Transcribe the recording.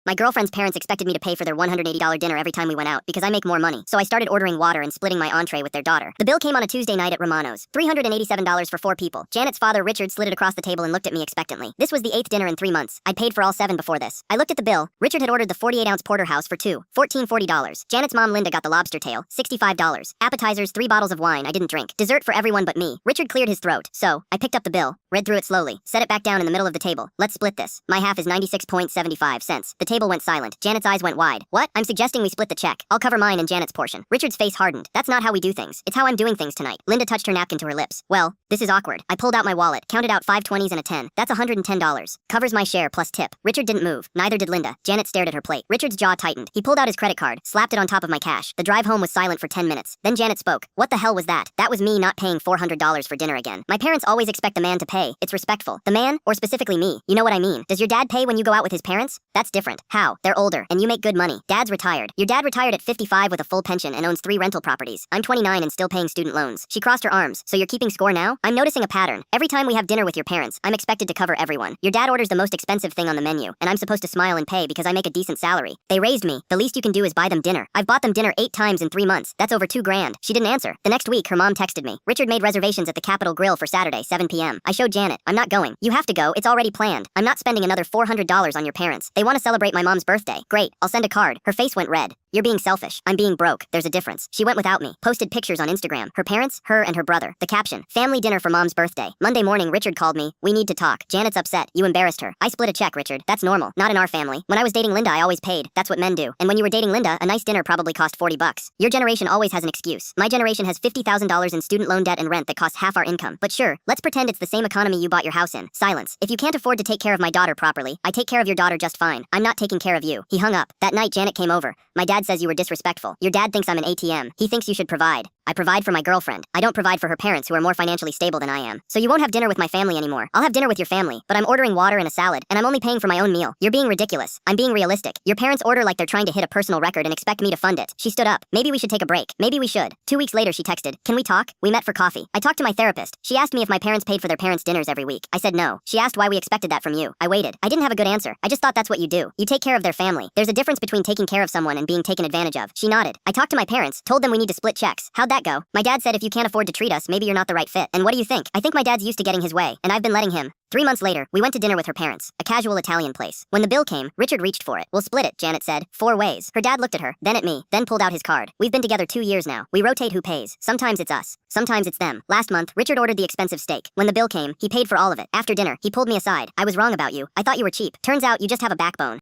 My girlfriend's parents expected me to pay for their $180 dinner every time we went out because I make more money. So I started ordering water and splitting my entree with their daughter. The bill came on a Tuesday night at Romano's. $387 for 4 people. Janet's father, Richard, slid it across the table and looked at me expectantly. This was the 8th dinner in 3 months. I'd paid for all 7 before this. I looked at the bill. Richard had ordered the 48-ounce porterhouse for 2, $14.40. Janet's mom, Linda, got the lobster tail, $65. Appetizers, 3 bottles of wine I didn't drink. Dessert for everyone but me. Richard cleared his throat. So, I picked up the bill, read through it slowly, set it back down in the middle of the table. Let's split this. My half is 96.75 cents. The table went silent. Janet's eyes went wide. What? I'm suggesting we split the check. I'll cover mine and Janet's portion. Richard's face hardened. That's not how we do things. It's how I'm doing things tonight. Linda touched her napkin to her lips. Well, this is awkward. I pulled out my wallet, counted out 5 20s and a 10. That's $110. Covers my share plus tip. Richard didn't move. Neither did Linda. Janet stared at her plate. Richard's jaw tightened. He pulled out his credit card, slapped it on top of my cash. The drive home was silent for 10 minutes. Then Janet spoke. What the hell was that? That was me not paying $400 for dinner again. My parents always expect the man to pay. It's respectful. The man, or specifically me. You know what I mean. Does your dad pay when you go out with his parents? That's different. How? They're older, and you make good money. Dad's retired. Your dad retired at 55 with a full pension and owns 3 rental properties. I'm 29 and still paying student loans. She crossed her arms. So you're keeping score now? I'm noticing a pattern. Every time we have dinner with your parents, I'm expected to cover everyone. Your dad orders the most expensive thing on the menu, and I'm supposed to smile and pay because I make a decent salary. They raised me. The least you can do is buy them dinner. I've bought them dinner 8 times in 3 months. That's over $2 grand. She didn't answer. The next week, her mom texted me. Richard made reservations at the Capitol Grill for Saturday, 7 p.m. I showed Janet. I'm not going. You have to go. It's already planned. I'm not spending another $400 on your parents. They want to celebrate my mom's birthday. Great. I'll send a card. Her face went red. You're being selfish. I'm being broke. There's a difference. She went without me. Posted pictures on Instagram. Her parents, her and her brother. The caption, family dinner for mom's birthday. Monday morning, Richard called me. We need to talk. Janet's upset. You embarrassed her. I split a check, Richard. That's normal. Not in our family. When I was dating Linda, I always paid. That's what men do. And when you were dating Linda, a nice dinner probably cost $40. Your generation always has an excuse. My generation has $50,000 in student loan debt and rent that costs half our income. But sure, let's pretend it's the same economy you bought your house in. Silence. If you can't afford to take care of my daughter properly, I take care of your daughter just fine. I'm not taking care of you. He hung up. That night, Janet came over. My dad says you were disrespectful. Your dad thinks I'm an ATM. He thinks you should provide. I provide for my girlfriend. I don't provide for her parents who are more financially stable than I am. So you won't have dinner with my family anymore. I'll have dinner with your family, but I'm ordering water and a salad, and I'm only paying for my own meal. You're being ridiculous. I'm being realistic. Your parents order like they're trying to hit a personal record and expect me to fund it. She stood up. Maybe we should take a break. Maybe we should. 2 weeks later, she texted, can we talk? We met for coffee. I talked to my therapist. She asked me if my parents paid for their parents' dinners every week. I said no. She asked why we expected that from you. I waited. I didn't have a good answer. I just thought that's what you do. You take care of their family. There's a difference between taking care of someone and being taken advantage of. She nodded. I talked to my parents, told them we need to split checks. How'd that go? My dad said if you can't afford to treat us, maybe you're not the right fit. And what do you think? I think my dad's used to getting his way, and I've been letting him. 3 months later, we went to dinner with her parents, a casual Italian place. When the bill came, Richard reached for it. We'll split it, Janet said. 4 ways. Her dad looked at her, then at me, then pulled out his card. We've been together 2 years now. We rotate who pays. Sometimes it's us. Sometimes it's them. Last month, Richard ordered the expensive steak. When the bill came, he paid for all of it. After dinner, he pulled me aside. I was wrong about you. I thought you were cheap. Turns out you just have a backbone.